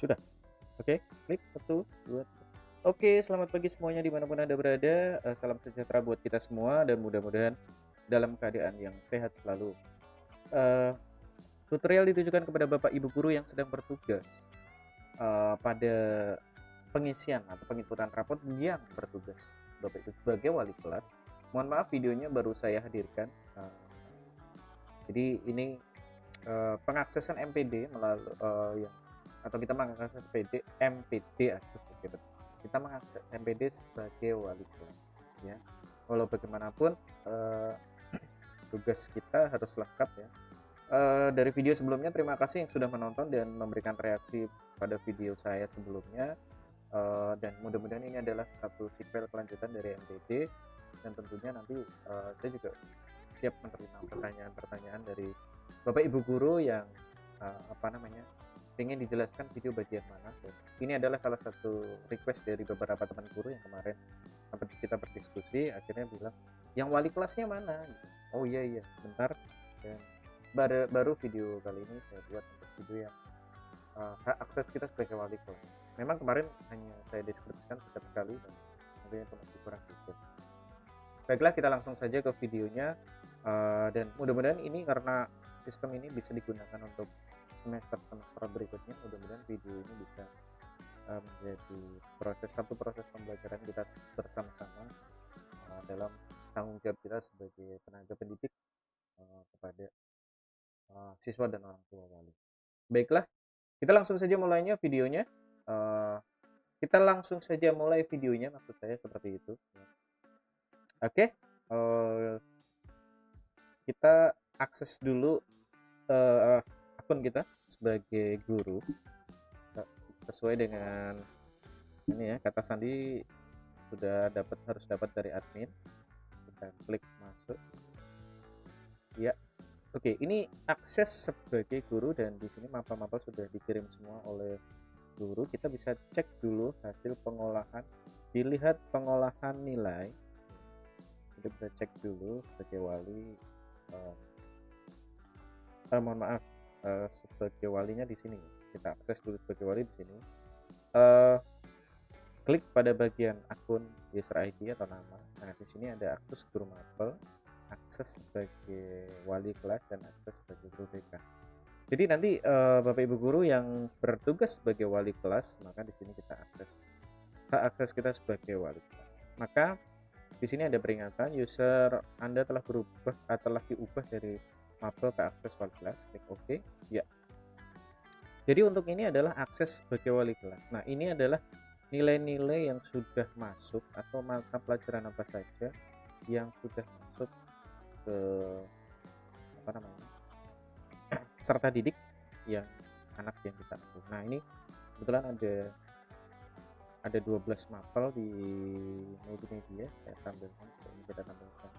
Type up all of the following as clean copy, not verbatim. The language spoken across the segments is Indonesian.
Sudah. Oke, klik 1, 2, 3. Oke, selamat pagi semuanya dimanapun Anda berada. Salam sejahtera buat kita semua dan mudah-mudahan dalam keadaan yang sehat selalu. Eh, Tutorial ditujukan kepada Bapak Ibu guru yang sedang bertugas pada pengisian atau penginputan rapot yang bertugas. Bapak Ibu sebagai wali kelas, mohon maaf videonya baru saya hadirkan. Jadi ini pengaksesan MPD melalui yang atau kita mengakses MPD kita mengakses MPD sebagai wali kelas ya. Walau bagaimanapun tugas kita harus lengkap ya. Dari video sebelumnya terima kasih yang sudah menonton dan memberikan reaksi pada video saya sebelumnya. Dan mudah-mudahan ini adalah satu sequel kelanjutan dari MPD dan tentunya nanti saya juga siap menerima pertanyaan-pertanyaan dari Bapak Ibu guru yang ingin dijelaskan video bagian mana. Dan ini adalah salah satu request dari beberapa teman guru yang kemarin sampai kita berdiskusi akhirnya bilang yang wali kelasnya mana. Oh iya bentar, dan baru video kali ini saya buat untuk video yang hak akses kita sebagai wali kelas. Memang kemarin hanya saya deskripsikan singkat sekali dan tentunya itu masih kurang detail. Baiklah, kita langsung saja ke videonya. Dan mudah-mudahan ini karena sistem ini bisa digunakan untuk semester berikutnya, mudah-mudahan video ini bisa menjadi satu proses pembelajaran kita bersama-sama dalam tanggung jawab kita sebagai tenaga pendidik kepada siswa dan orang tua wali. Baiklah, kita langsung saja mulainya videonya. Kita langsung saja mulai videonya, maksud saya seperti itu. Oke, kita akses dulu akun kita sebagai guru sesuai dengan ini ya, kata sandi harus dapat dari admin. Kita klik masuk ya. Oke, ini akses sebagai guru dan di sini mapel-mapel sudah dikirim semua oleh guru. Kita bisa cek dulu hasil pengolahan, dilihat pengolahan nilai. Kita bisa cek dulu sebagai wali. Mohon maaf, sebagai walinya di sini. Kita akses dulu sebagai wali di sini. Klik pada bagian akun user ID atau nama. Nah, di sini ada akses guru mapel, akses sebagai wali kelas dan akses sebagai guru BK. Jadi nanti Bapak Ibu guru yang bertugas sebagai wali kelas, maka di sini kita hak akses kita sebagai wali kelas. Maka di sini ada peringatan user Anda telah diubah dari mapel ke akses wali kelas. Klik OK. Ya. Jadi untuk ini adalah akses sebagai wali kelas. Nah, ini adalah nilai-nilai yang sudah masuk atau mata pelajaran apa saja yang sudah masuk ke serta didik yang anak yang kita atur. Nah, ini kebetulan ada 12 mapel di multimedia. Saya tampilkan, kita tampilkan.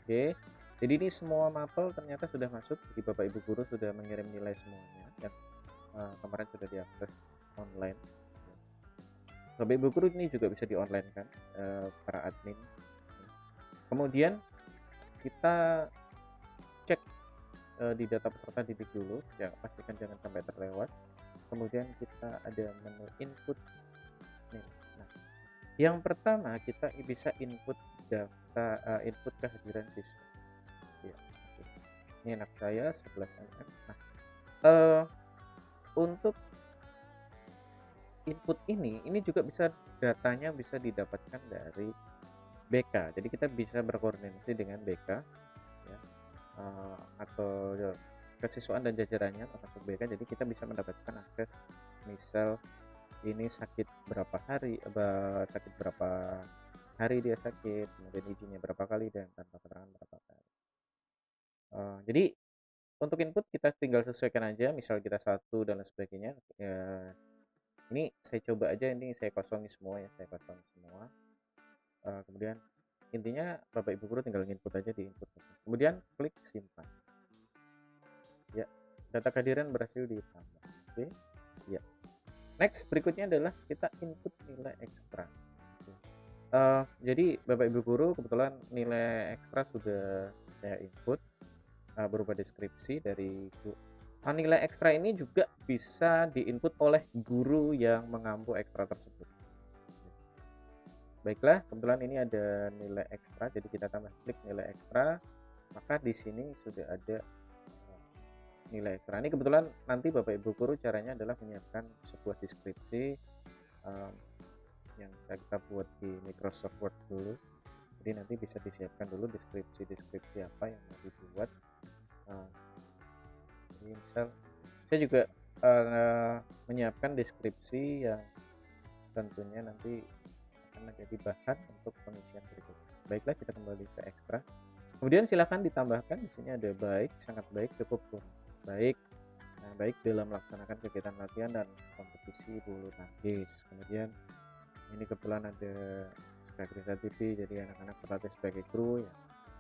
Oke, jadi ini semua mapel ternyata sudah masuk. Jadi Bapak Ibu guru sudah mengirim nilai semuanya yang kemarin sudah diakses online. Bapak Ibu guru ini juga bisa di online kan, para admin. Kemudian kita cek di data peserta didik dulu, ya, pastikan jangan sampai terlewat. Kemudian kita ada menu input nih. Nah, yang pertama kita bisa input input kehadiran siswa ya. Ini anak saya 11 mm. Nah, untuk input ini juga datanya bisa didapatkan dari BK. Jadi kita bisa berkoordinasi dengan BK ya, atau kesiswaan dan jajarannya termasuk BK. Jadi kita bisa mendapatkan akses, misal ini sakit berapa hari dia sakit, kemudian izinnya berapa kali dan tanpa keterangan berapa kali. Jadi untuk input kita tinggal sesuaikan aja, misal kita 1 dan lain sebagainya. Ini saya coba aja, ini saya kosongin semua ya, kemudian intinya Bapak Ibu guru tinggal input aja di input, kemudian klik simpan ya. Data kehadiran berhasil ditambah. Oke ya. Next, berikutnya adalah kita input nilai ekstra. Jadi Bapak Ibu guru, kebetulan nilai ekstra sudah saya input berupa deskripsi dari Nilai ekstra ini juga bisa diinput oleh guru yang mengampu ekstra tersebut. Baiklah, kebetulan ini ada nilai ekstra, jadi kita tambah klik nilai ekstra, maka di sini sudah ada nilai ekstra. Ini kebetulan nanti Bapak Ibu guru caranya adalah menyiapkan sebuah deskripsi yang kita buat di Microsoft Word dulu. Jadi nanti bisa disiapkan dulu deskripsi apa yang mau dibuat. Jadi misal saya juga menyiapkan deskripsi yang tentunya nanti akan menjadi bahan untuk pengisian berikutnya. Baiklah, kita kembali ke ekstra. Kemudian silakan ditambahkan di sini ada baik, sangat baik, cukup kurang baik. Nah, baik dalam melaksanakan kegiatan latihan dan kompetisi bulu tangkis. Kemudian ini kebetulan ada Skagrisa TV, jadi anak-anak berlatih sebagai kru ya.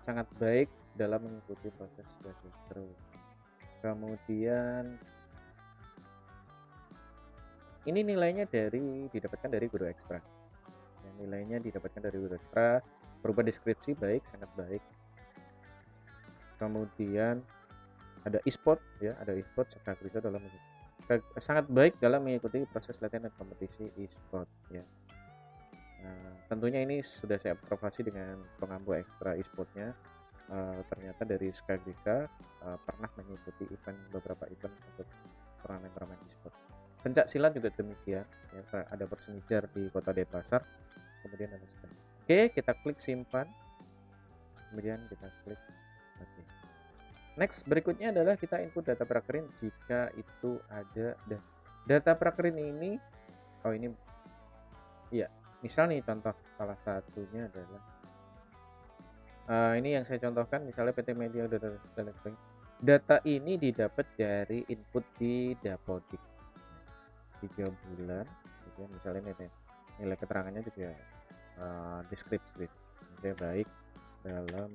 Sangat baik dalam mengikuti proses sebagai kru. Kemudian ini nilainya didapatkan dari guru ekstra. Ya, nilainya didapatkan dari guru ekstra berupa deskripsi baik, sangat baik. Kemudian ada e-sport ya, ada e-sport Skagrisa dalam sangat baik dalam mengikuti proses latihan dan kompetisi e-sport ya. Nah, tentunya ini sudah saya observasi dengan pengampu ekstra e-sportnya. Ternyata dari Skagrisa pernah mengikuti beberapa event untuk turnamen e-sport. Pencak silat juga demikian ya, ada Persemijar di Kota Denpasar, kemudian ada seperti. Oke, kita klik simpan, kemudian kita klik oke. Next, berikutnya adalah kita input data prakerin jika itu ada. Data prakerin ini, oh ini iya, misal nih contoh salah satunya adalah ini yang saya contohkan, misalnya PT Media dan lain-lain. Data ini didapat dari input di Dapodik 3 bulan, kemudian misalnya nilai keterangannya juga deskripsi, misalnya baik dalam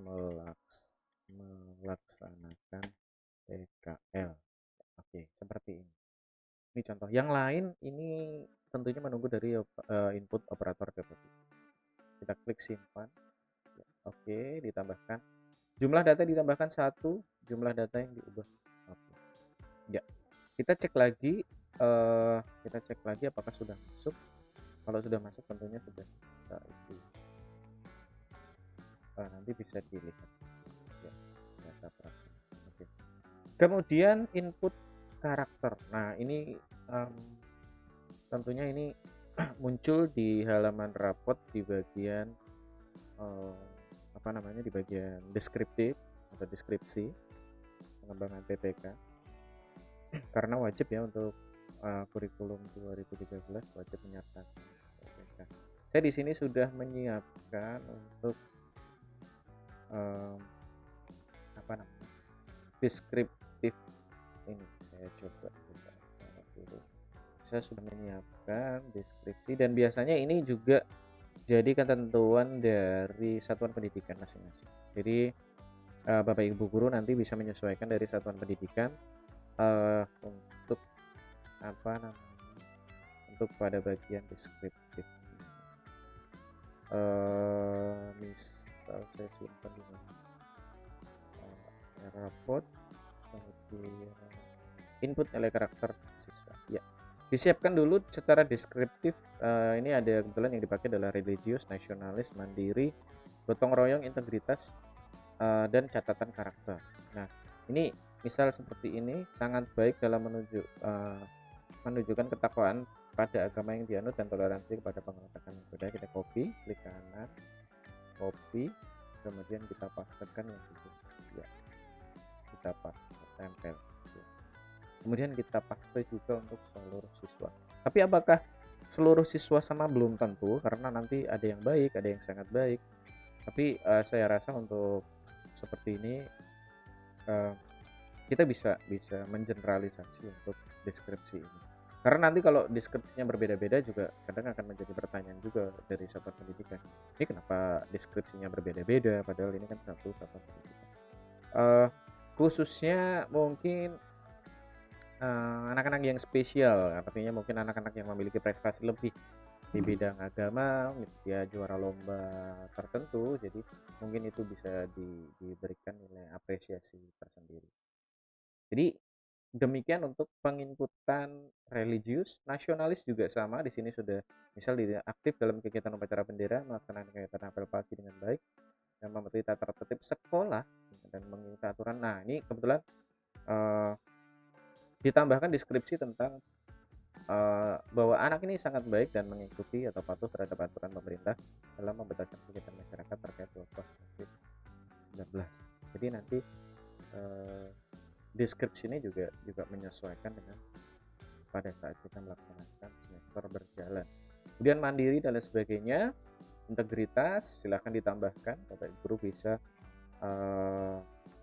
melaksanakan PKL. Oke, seperti ini. Ini contoh. Yang lain ini tentunya menunggu dari input operator Dapodik. Kita klik simpan. Oke, ditambahkan. Jumlah data ditambahkan 1, jumlah data yang diubah. Oke. Ya. Kita cek lagi apakah sudah masuk. Kalau sudah masuk tentunya sudah kita isi. Nanti bisa dilihat. Ya, data praktik. Oke. Kemudian input karakter. Nah, ini tentunya ini muncul di halaman rapot di bagian di bagian deskriptif atau deskripsi pengembangan PPK. Karena wajib ya untuk kurikulum 2013 wajib menyertakan PPK. Saya di sini sudah menyiapkan untuk deskriptif ini. Saya coba dulu. Saya sudah menyiapkan deskripsi dan biasanya ini juga jadi ketentuan dari satuan pendidikan masing-masing. Jadi Bapak Ibu guru nanti bisa menyesuaikan dari satuan pendidikan untuk untuk pada bagian deskriptif. Misal saya simpan di mana? Rapot, kemudian input nilai karakter siswa. Ya, disiapkan dulu secara deskriptif. Ini ada kebetulan yang dipakai adalah religius, nasionalis, mandiri, gotong royong, integritas, dan catatan karakter. Nah, ini misal seperti ini sangat baik dalam menunjukkan ketakwaan pada agama yang dianut dan toleransi kepada pengetahuan yang berbeda. Kita copy, klik kanan, copy, kemudian kita pastekan yang itu. Ya, kita paste, tempel. Kemudian kita paste juga untuk seluruh siswa. Tapi apakah seluruh siswa sama? Belum tentu, karena nanti ada yang baik, ada yang sangat baik. Tapi saya rasa untuk seperti ini kita bisa mengeneralisasi untuk deskripsi ini. Karena nanti kalau deskripsinya berbeda-beda juga kadang akan menjadi pertanyaan juga dari satuan pendidikan. Ini kenapa deskripsinya berbeda-beda padahal ini kan satu satuan pendidikan. Khususnya mungkin anak-anak yang spesial, artinya mungkin anak-anak yang memiliki prestasi lebih di bidang agama, dia juara lomba tertentu, jadi mungkin itu bisa diberikan nilai apresiasi tersendiri. Jadi demikian untuk penginputan religius, nasionalis juga sama. Di sini sudah misal tidak aktif dalam kegiatan upacara bendera, melaksanakan kegiatan apel pagi dengan baik, dan mematuhi tata tertib sekolah dan mengikuti aturan. Nah, ini kebetulan ditambahkan deskripsi tentang bahwa anak ini sangat baik dan mengikuti atau patuh terhadap aturan pemerintah dalam membatasi kegiatan masyarakat terkait wabah COVID-19. Jadi nanti deskripsi ini juga menyesuaikan dengan pada saat kita melaksanakan semester berjalan. Kemudian mandiri dan lain sebagainya, integritas silahkan ditambahkan. Bapak Ibu guru bisa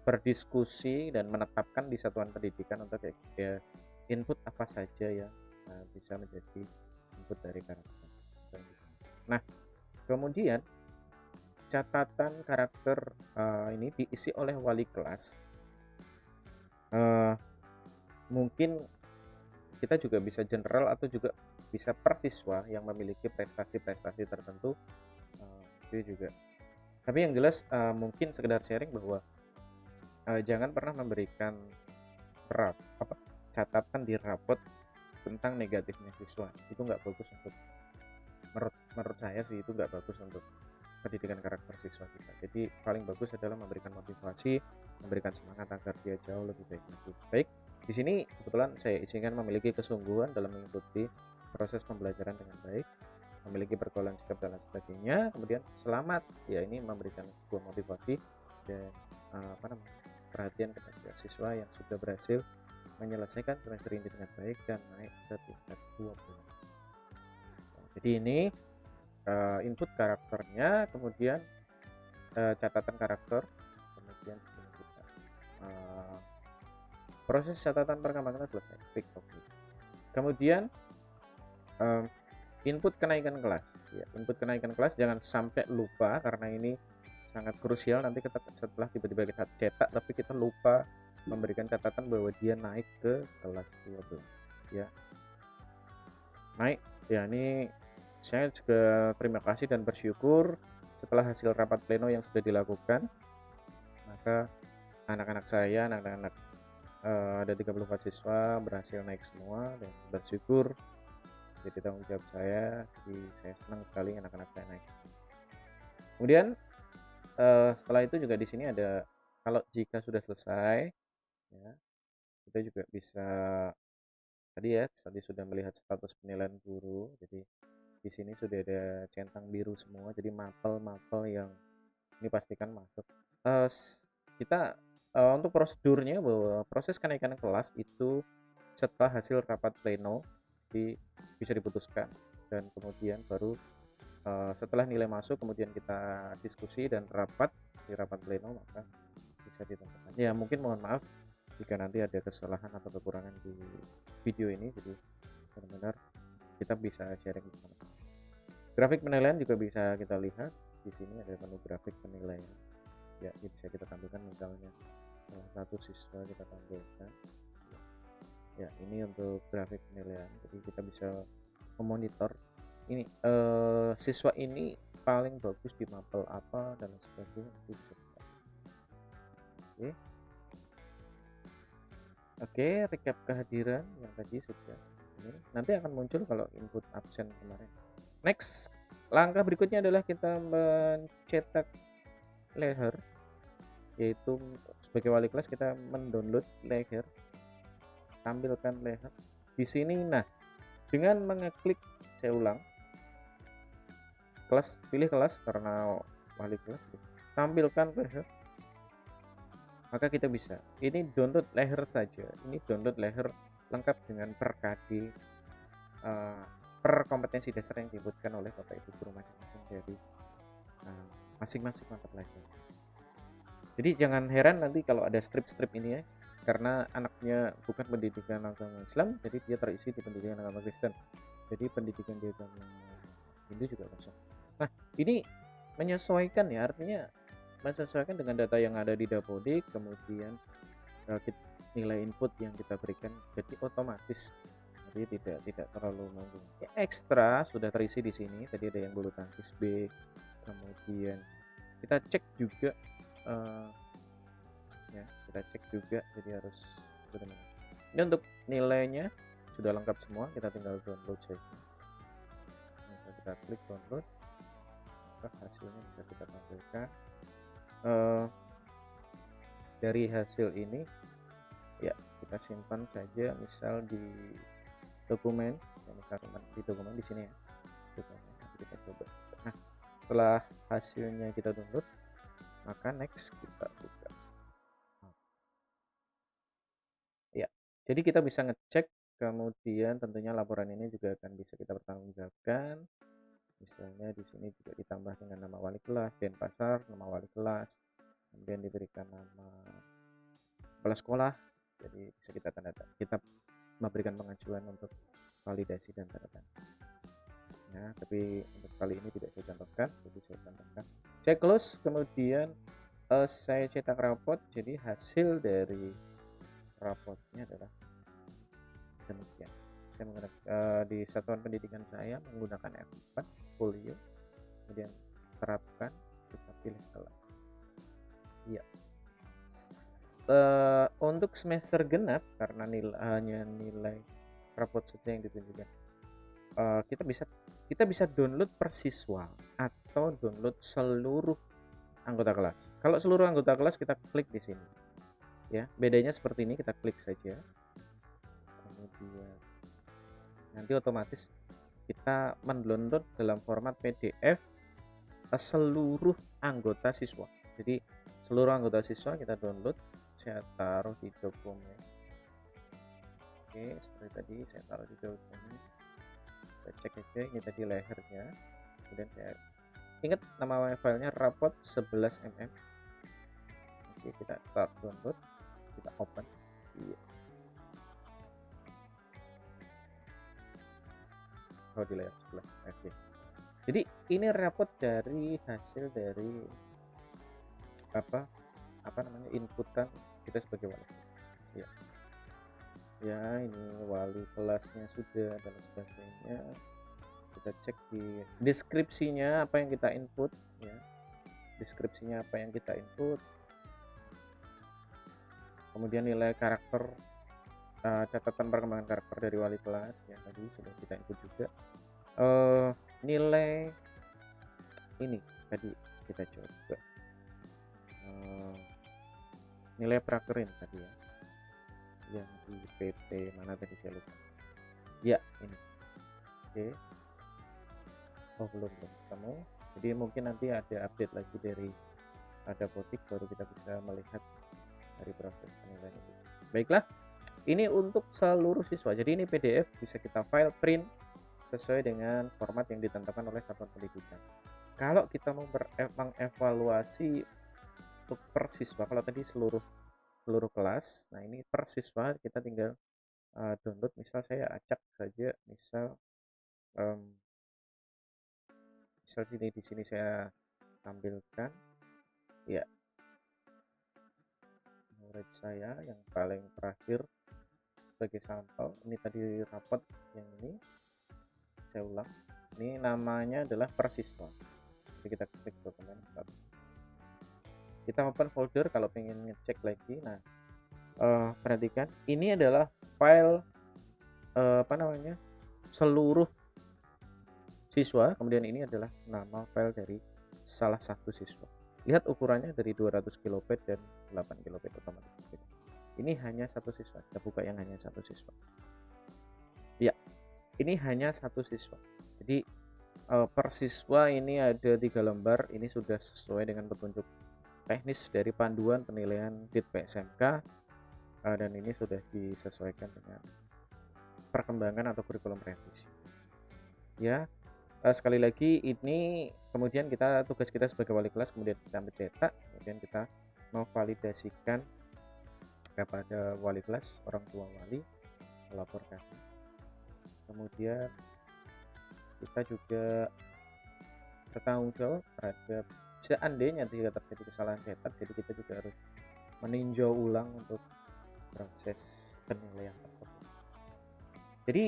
berdiskusi dan menetapkan di satuan pendidikan untuk input apa saja yang bisa menjadi input dari karakter. Nah, kemudian catatan karakter ini diisi oleh wali kelas. Mungkin kita juga bisa general atau juga bisa per siswa yang memiliki prestasi-prestasi tertentu, itu juga. Tapi yang jelas mungkin sekedar sharing bahwa jangan pernah memberikan catatan di rapot tentang negatifnya siswa. Itu nggak bagus untuk menurut saya sih, itu nggak bagus untuk pendidikan karakter siswa kita. Jadi paling bagus adalah memberikan motivasi, memberikan semangat agar dia jauh lebih baik lagi. Baik, di sini kebetulan saya izinkan memiliki kesungguhan dalam mengikuti proses pembelajaran dengan baik, memiliki pergaulan sikap dan lain sebagainya. Kemudian selamat, ya ini memberikan sebuah motivasi dan perhatian kepada siswa yang sudah berhasil menyelesaikan semester ini dengan baik dan naik ke tingkat 12. Jadi ini input karakternya, kemudian catatan karakter, kemudian kita proses catatan perkembangan selesai. Kemudian input kenaikan kelas. Ya, input kenaikan kelas jangan sampai lupa karena ini sangat krusial. Nanti kita setelah tiba-tiba kita cetak tapi kita lupa memberikan catatan bahwa dia naik ke kelas 12. Ya, naik. Ya, ini saya juga terima kasih dan bersyukur setelah hasil rapat pleno yang sudah dilakukan, maka anak-anak saya, anak-anak ada 34 siswa berhasil naik semua dan bersyukur jadi tanggung jawab saya. Jadi saya senang sekali anak-anak saya naik. Kemudian setelah itu juga di sini ada kalau jika sudah selesai, ya kita juga bisa tadi sudah melihat status penilaian guru. Jadi di sini sudah ada centang biru semua, jadi mapel-mapel yang ini pastikan masuk. Kita untuk prosedurnya bahwa proses kenaikan kelas itu setelah hasil rapat pleno bisa diputuskan, dan kemudian baru setelah nilai masuk kemudian kita diskusi dan rapat di rapat pleno maka bisa ditentukan. Ya mungkin mohon maaf jika nanti ada kesalahan atau kekurangan di video ini, jadi benar-benar kita bisa sharing bersama. Grafik penilaian juga bisa kita lihat di sini, ada menu grafik penilaian. Ya, bisa kita tampilkan misalnya salah satu siswa kita tampilkan. Ya, ini untuk grafik penilaian. Jadi kita bisa memonitor ini siswa ini paling bagus di mapel apa dan sebagainya. Oke, recap kehadiran yang tadi sudah ini. Nanti akan muncul kalau input absen kemarin. Next, langkah berikutnya adalah kita mencetak leher, yaitu sebagai wali kelas kita mendownload leher, tampilkan leher di sini. Nah, dengan mengeklik, saya ulang, kelas, pilih kelas karena wali kelas, tampilkan leher, maka kita bisa ini download leher saja. Ini download leher lengkap dengan per KD per kompetensi dasar yang dibutuhkan oleh Bapak Ibu guru masing-masing dari masing-masing mata pelajaran. Jadi jangan heran nanti kalau ada strip-strip ini ya, karena anaknya bukan pendidikan agama Islam, jadi dia terisi di pendidikan agama Kristen. Jadi pendidikan di agama Hindu juga kosong. Nah, ini menyesuaikan ya, artinya menyesuaikan dengan data yang ada di Dapodik, kemudian nilai input yang kita berikan, jadi otomatis jadi tidak terlalu menggung. Ekstra sudah terisi di sini. Tadi ada yang bulu tangkis B, kemudian kita cek juga ya, kita cek juga, jadi harus benar. Ini untuk nilainya sudah lengkap semua, kita tinggal download saja. Bisa kita klik download, maka hasilnya bisa kita tampilkan. Dari hasil ini ya kita simpan saja, misal di dokumen, simpan di dokumen di sini ya, dokumen. Nanti kita coba. Nah, setelah hasilnya kita download, maka next kita buka. Ya, jadi kita bisa ngecek, kemudian tentunya laporan ini juga akan bisa kita pertanggungjawabkan. Misalnya di sini juga ditambah dengan nama wali kelas, Denpasar, nama wali kelas, kemudian diberikan nama kepala sekolah. Jadi bisa kita memberikan pengajuan untuk validasi dan tanda tangan. Ya, tapi untuk kali ini tidak saya contohkan, jadi saya contohkan. Saya close, kemudian saya cetak rapot. Jadi hasil dari rapotnya adalah demikian. Saya menggunakan di satuan pendidikan saya menggunakan F4 folio, kemudian terapkan, kita pilih kelas. Iya. Untuk semester genap, karena hanya nilai rapot saja yang ditunjukkan, kita bisa download per siswa atau download seluruh anggota kelas. Kalau seluruh anggota kelas kita klik di sini. Ya, bedanya seperti ini, kita klik saja. Kemudian nanti otomatis kita mendownload dalam format PDF seluruh anggota siswa. Jadi seluruh anggota siswa kita download, saya taruh di dokumen. Oke, seperti tadi saya taruh di dokumen. Saya cek aja, ini tadi lehernya. Kemudian saya ingat nama filenya rapot 11 mm. Oke, kita start download, kita open. Iya. Oh, di layar sebelah. Oke. Jadi ini rapot dari hasil dari apa namanya, inputan kita sebagai wali kelas. Ya. Ya, ini wali kelasnya sudah dan sebagainya. Kita cek di deskripsinya apa yang kita input ya. Deskripsinya apa yang kita input. Kemudian nilai karakter, catatan perkembangan karakter dari wali kelas yang tadi sudah kita input juga. Nilai ini tadi kita coba, nilai prakerin tadi ya, yang di PP mana tadi saya lupa ya, ini. Oke. Oh, belum ketemu, jadi mungkin nanti ada update lagi dari Dapodik baru kita bisa melihat dari proses penilaian itu. Baiklah, ini untuk seluruh siswa. Jadi ini PDF, bisa kita file print sesuai dengan format yang ditentukan oleh satuan pendidikan. Kalau kita mau mengevaluasi untuk per siswa, kalau tadi seluruh kelas, nah ini per siswa kita tinggal download. Misal saya acak saja, misal di sini saya tampilkan ya murid saya yang paling terakhir sebagai sampel. Ini tadi rapot yang ini, saya ulang, ini namanya adalah per siswa. Jadi kita klik dokumen start. Kita open folder kalau pengen ngecek lagi. Nah, perhatikan ini adalah file seluruh siswa, kemudian ini adalah nama file dari salah satu siswa. Lihat ukurannya dari 200 KB dan 8 KB otomatis. Ini hanya satu siswa. Kita buka yang hanya satu siswa. Ya, ini hanya satu siswa. Jadi per siswa ini ada 3 lembar. Ini sudah sesuai dengan petunjuk teknis dari panduan penilaian DIT PSMK, dan ini sudah disesuaikan dengan perkembangan atau kurikulum revisi. Ya, sekali lagi ini kemudian tugas kita sebagai wali kelas, kemudian kita mencetak, kemudian kita memvalidasikan kepada wali kelas, orang tua wali melaporkan. Kemudian kita juga bertanggung jawab terhadap seandainya tidak terjadi kesalahan cetak, jadi kita juga harus meninjau ulang untuk proses penilaian tersebut. Jadi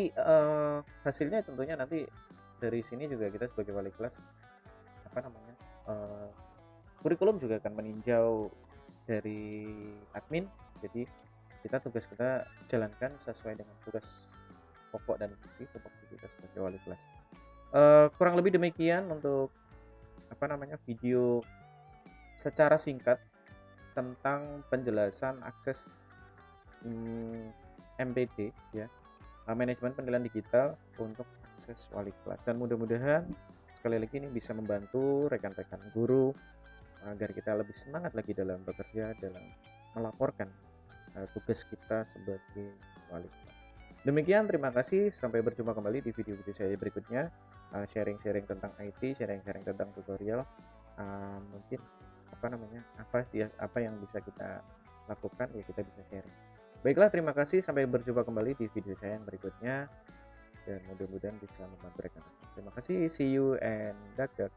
hasilnya tentunya nanti dari sini juga kita sebagai wali kelas kurikulum juga akan meninjau dari admin. Jadi tugas kita jalankan sesuai dengan tugas pokok dan tupoksi kita sebagai wali kelas. Kurang lebih demikian untuk video secara singkat tentang penjelasan akses MPD ya, manajemen penilaian digital untuk akses wali kelas, dan mudah-mudahan sekali lagi ini bisa membantu rekan-rekan guru agar kita lebih semangat lagi dalam bekerja, dalam melaporkan tugas kita sebagai wali kelas. Demikian, terima kasih, sampai berjumpa kembali di video-video saya berikutnya, sharing-sharing tentang IT, sharing-sharing tentang tutorial, mungkin apa yang bisa kita lakukan ya kita bisa sharing. Baiklah, terima kasih, sampai berjumpa kembali di video saya yang berikutnya, dan mudah-mudahan bisa membantu rekan-rekan. Terima kasih, see you and dadah.